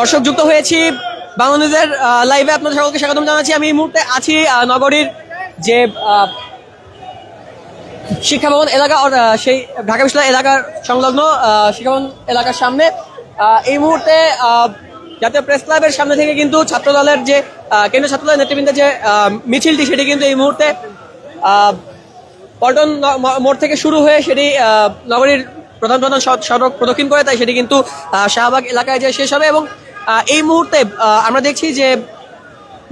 দর্শক যুক্ত হয়েছি বাংলাদেশের লাইভে আপনাদের সকলকে স্বাগতম জানাচ্ছি। আমি এই মুহূর্তে আছি নগরীর যে শিক্ষা ভবন এলাকা সেই ঢাকা বিশ্ববিদ্যালয় এলাকার সংলগ্ন শিক্ষা ভবন এলাকার সামনে। এই মুহূর্তে জাতীয় প্রেস ক্লাবের সামনে থেকে কিন্তু ছাত্রদলের যে কেন্দ্রীয় ছাত্রদলের নেতৃবৃন্দের যে মিছিলটি সেটি কিন্তু এই মুহূর্তে পল্টন মোড় থেকে শুরু হয়ে সেটি নগরীর প্রধান প্রধান সড়ক প্রদক্ষিণ করে, তাই সেটি কিন্তু শাহবাগ এলাকায় যে শেষ হবে। এবং এই মুহূর্তে আমরা দেখছি যে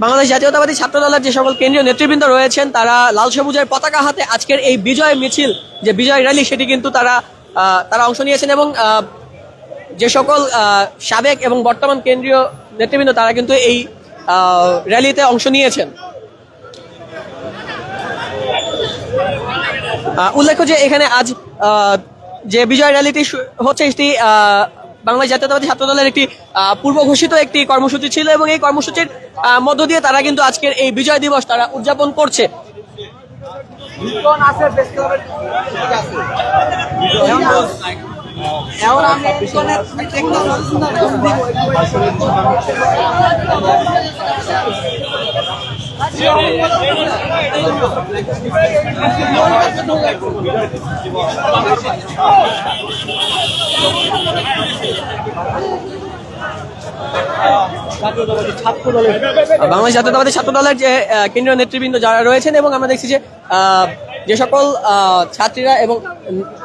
বাংলাদেশ জাতীয়তাবাদী ছাত্র দলের যে সকল কেন্দ্রীয় নেতৃবৃন্দ রয়েছেন তারা লাল সবুজের পতাকা হাতে আজকের এই বিজয় মিছিল যে বিজয় র্যালি সেটি কিন্তু তারা অংশ নিয়েছেন। এবং যে সকল সাবেক এবং বর্তমান কেন্দ্রীয় নেতৃবৃন্দ তারা কিন্তু এই র্যালিতে অংশ নিয়েছেন। উল্লেখ্য যে এখানে আজ যে বিজয় র্যালিটি হচ্ছে এটি বাংলাদেশ জাতীয়তাবাদী ছাত্র দলের একটি পূর্ব ঘোষিত একটি কর্মসূচি ছিল এবং এই কর্মসূচির মধ্য দিয়ে তারা কিন্তু আজকের এই বিজয় দিবস তারা উদযাপন করছে। বাংলাদেশ জাতীয়তাবাদী ছাত্র দলের যে কেন্দ্রীয় নেতৃবৃন্দ যারা রয়েছেন এবং আমরা দেখছি যে সকল ছাত্রীরা এবং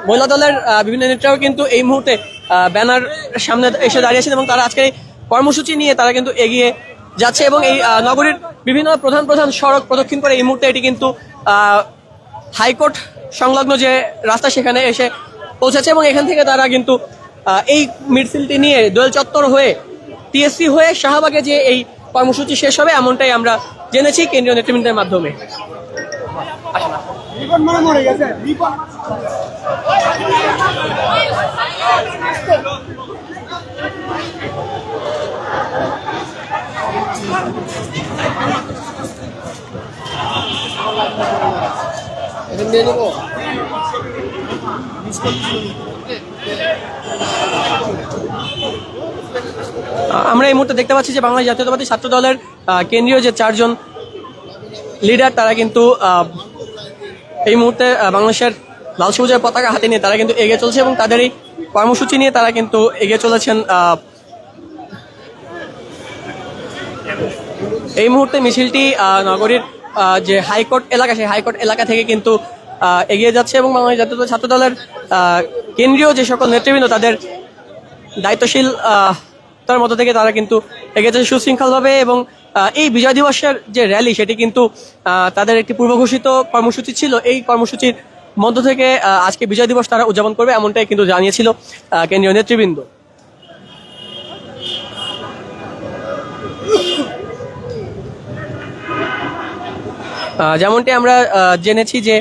মহিলা দলের বিভিন্ন নেতারাও কিন্তু এই মুহূর্তে ব্যানার সামনে এসে দাঁড়িয়েছেন এবং তারা আজকে কর্মসূচি নিয়ে তারা কিন্তু এগিয়ে যাচ্ছে। এবং এই নগরীর বিভিন্ন প্রধান প্রধান সড়ক প্রদক্ষিণ করে এই মুহূর্তে এটি কিন্তু হাইকোর্ট সংলগ্ন যে রাস্তা সেখানে এসে পৌঁছেছে এবং এখান থেকে তারা কিন্তু এই মিছিলটি নিয়ে দোয়েল চত্বর হয়ে টিএসসি হয়ে শাহবাগে যে এই কর্মসূচি শেষ হবে এমনটাই আমরা জেনেছি কেন্দ্রীয় নেতৃবৃন্দের মাধ্যমে। আমরা এই মুহূর্তে দেখতে পাচ্ছি যে বাংলাদেশ জাতীয়তাবাদী ছাত্র দলের কেন্দ্রীয় যে চারজন লিডার তারা কিন্তু এই মুহূর্তে বাংলাদেশের লাল সবুজের পতাকা হাতে নিয়ে তারা কিন্তু এগিয়ে চলছে এবং তাদের এই কর্মসূচি নিয়ে তারা কিন্তু এগিয়ে চলেছেন। এই মুহূর্তে মিছিলটি নগরীর যে হাইকোর্ট এলাকা সেই হাইকোর্ট এলাকা থেকে কিন্তু এগিয়ে যাচ্ছে এবং বাংলাদেশ জাতীয়তাবাদী ছাত্র দলের কেন্দ্রীয় যে সকল নেতৃবৃন্দ তাদের দায়িত্বশীল তার মধ্য থেকে তারা কিন্তু এগিয়ে যাচ্ছে সুশৃঙ্খলভাবে। এবং এই বিজয় দিবসের যে র্যালি সেটি কিন্তু তাদের একটি পূর্ব ঘোষিত কর্মসূচি ছিল। এই কর্মসূচির মধ্য থেকে আজকে বিজয় দিবস তারা উদযাপন করবে এমনটাই কিন্তু জানিয়েছিল কেন্দ্রীয় নেতৃবৃন্দ। যেমনটি আমরা জেনেছি যে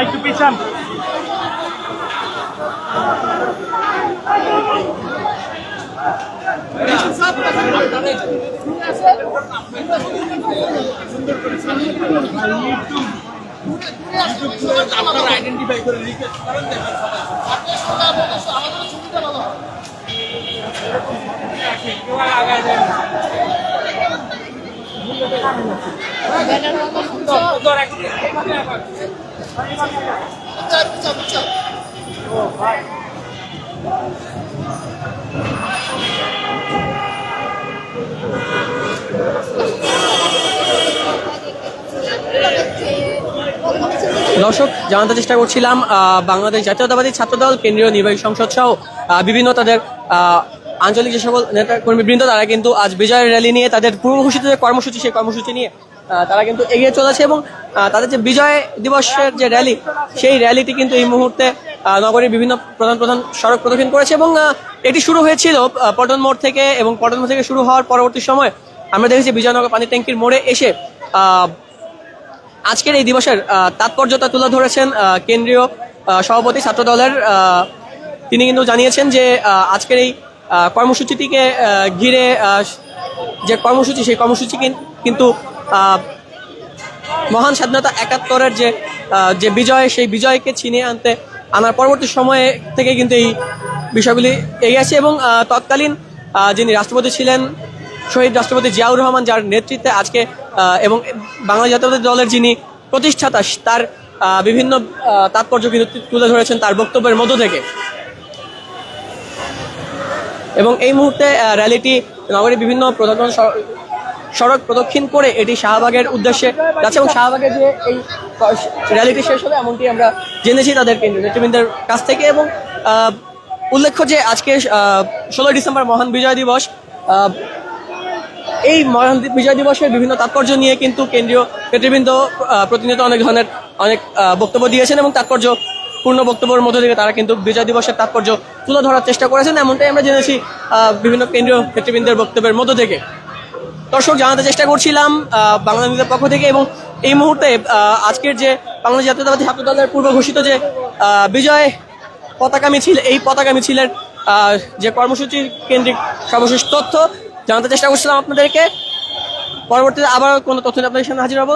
একটু পিছান আপনারা আইডেন্টিফাই করে রিকোয়েস্ট করেন দর্শক জানাতে চেষ্টা করছিলাম বাংলাদেশ জাতীয়তাবাদী ছাত্রদল কেন্দ্রীয় নির্বাহী সংসদ সহ বিভিন্ন তাদের আঞ্চলিক যে সকল নেতা কর্মীবৃন্দ তারা কিন্তু আজ বিজয় র্যালি নিয়ে তাদের পূর্ব ঘোষিত যে কর্মসূচি সেই কর্মসূচি নিয়ে তারা কিন্তু এগিয়ে চলেছে এবং তাদের যে বিজয় দিবসের যে র্যালি সেই র্যালিটি কিন্তু এই মুহূর্তে নগরীর বিভিন্ন প্রধান প্রধান সড়ক প্রদক্ষিণ করেছে। এবং এটি শুরু হয়েছিল পল্টন মোড় থেকে এবং পল্টন মোড় থেকে শুরু হওয়ার পরবর্তী সময় আমরা দেখেছি বিজয়নগর পানির ট্যাঙ্কির মোড়ে এসে আজকের এই দিবসের তাৎপর্যতা তুলে ধরেছেন কেন্দ্রীয় সভাপতি ছাত্র দলের। তিনি কিন্তু জানিয়েছেন যে আজকের এই কর্মসূচিটিকে ঘিরে যে কর্মসূচি সেই কর্মসূচি কিন্তু মহান স্বাধীনতা ৭১-এর যে বিজয়, সেই বিজয়কে ছিনিয়ে আনার পরবর্তী সময়ে থেকে কিন্তু এই বিষয়গুলি এগিয়ে আসছে এবং তৎকালীন যিনি রাষ্ট্রপতি ছিলেন শহীদ রাষ্ট্রপতি জিয়াউর রহমান, যার নেতৃত্বে আজকে এবং বাংলাদেশ জাতীয়তাবাদী দলের যিনি প্রতিষ্ঠাতা, তার বিভিন্ন তাৎপর্য কিন্তু তুলে ধরেছেন তার বক্তব্যের মধ্য থেকে। এবং এই মুহূর্তে র্যালিটি নগরীর বিভিন্ন প্রধান সড়ক প্রদক্ষিণ করে এটি শাহবাগের উদ্দেশ্যে যাচ্ছে এবং শাহবাগের যে এই র্যালিটি শেষ হবে এমনটি আমরা জেনেছি তাদের কেন্দ্রীয় নেতৃবৃন্দের কাছ থেকে। এবং উল্লেখ্য যে আজকে 16 ডিসেম্বর মহান বিজয় দিবস। এই মহান বিজয় দিবসের বিভিন্ন তাৎপর্য নিয়ে কিন্তু কেন্দ্রীয় নেতৃবৃন্দ প্রতিনিয়ত অনেক বক্তব্য দিয়েছেন এবং তাৎপর্যপূর্ণ বক্তব্যের মধ্যে থেকে তারা কিন্তু বিজয় দিবসের তাৎপর্য তুলে ধরার চেষ্টা করেছেন, এমনটাই আমরা জেনেছি বিভিন্ন কেন্দ্রীয় নেতৃবৃন্দের বক্তব্যের মধ্য থেকে। দর্শক, জানাতে চেষ্টা করছিলাম বাংলা নিউজের পক্ষ থেকে। এবং এই মুহূর্তে আজকের যে বাংলাদেশ জাতীয়তাবাদী ছাত্র দলের পূর্ব ঘোষিত যে বিজয় পতাকা মিছিল, এই পতাকা মিছিলের যে কর্মসূচির কেন্দ্রিক সর্বশেষ তথ্য জানাতে চেষ্টা করছিলাম আপনাদেরকে। পরবর্তীতে আবার কোনো তথ্য নিয়ে আপনাদের সামনে হাজির হব।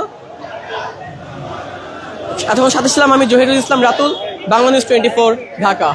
এতক্ষণ সাথে ছিলাম আমি জহিরুল ইসলাম রাতুল, বাংলা নিউজ 24, ঢাকা।